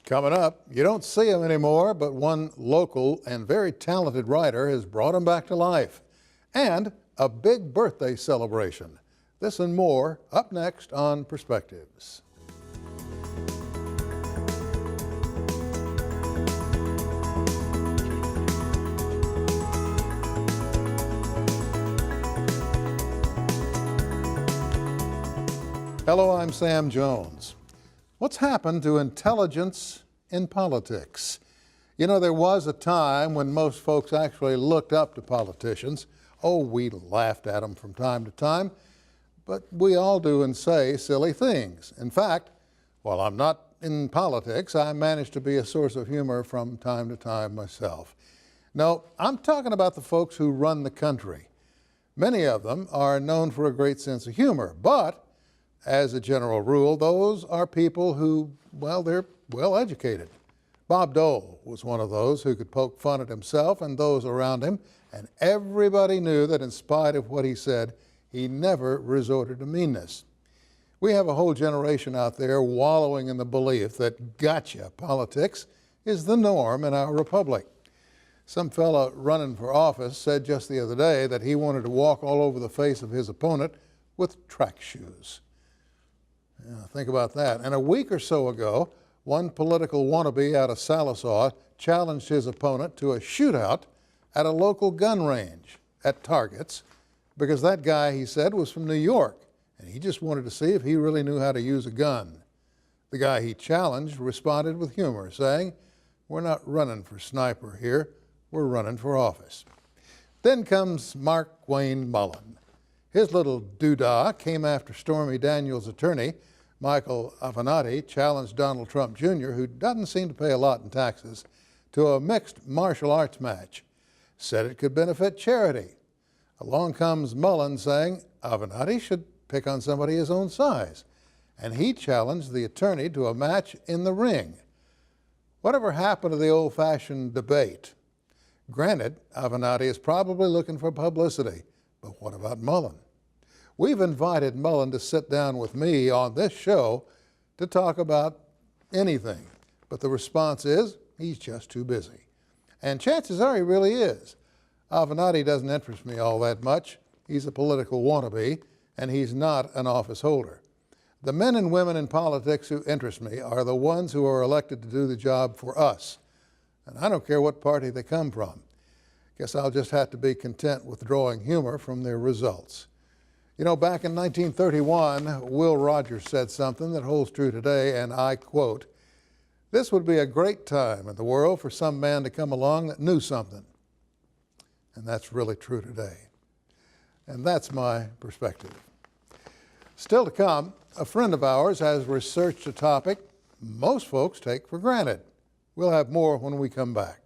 Coming up, you don't see them anymore, but one local and very talented writer has brought them back to life. And a big birthday celebration. This and more up next on Perspectives. Hello, I'm Sam Jones. What's happened to intelligence in politics? You know, there was a time when most folks actually looked up to politicians. Oh, we laughed at them from time to time, but we all do and say silly things. In fact, while I'm not in politics, I manage to be a source of humor from time to time myself. No, I'm talking about the folks who run the country. Many of them are known for a great sense of humor, but as a general rule, those are people who, well, they're well educated. Bob Dole was one of those who could poke fun at himself and those around him, and everybody knew that in spite of what he said, he never resorted to meanness. We have a whole generation out there wallowing in the belief that gotcha politics is the norm in our republic. Some fellow running for office said just the other day that he wanted to walk all over the face of his opponent with track shoes. Think about that. And a week or so ago, one political wannabe out of Sallisaw challenged his opponent to a shootout at a local gun range at Targets because that guy, he said, was from New York, and he just wanted to see if he really knew how to use a gun. The guy he challenged responded with humor, saying, "We're not running for sniper here, we're running for office." Then comes Mark Wayne Mullen. His little doodah came after Stormy Daniels' attorney, Michael Avenatti, challenged Donald Trump Jr., who doesn't seem to pay a lot in taxes, to a mixed martial arts match. Said it could benefit charity. Along comes Mullen saying Avenatti should pick on somebody his own size, and he challenged the attorney to a match in the ring. Whatever happened to the old-fashioned debate? Granted, Avenatti is probably looking for publicity, but what about Mullen? We've invited Mullen to sit down with me on this show to talk about anything, but the response is he's just too busy. And chances are he really is. Avenatti doesn't interest me all that much. He's a political wannabe, and he's not an office holder. The men and women in politics who interest me are the ones who are elected to do the job for us. And I don't care what party they come from. Guess I'll just have to be content with drawing humor from their results. You know, back in 1931, Will Rogers said something that holds true today, and I quote, "This would be a great time in the world for some man to come along that knew something." And that's really true today. And that's my perspective. Still to come, a friend of ours has researched a topic most folks take for granted. We'll have more when we come back.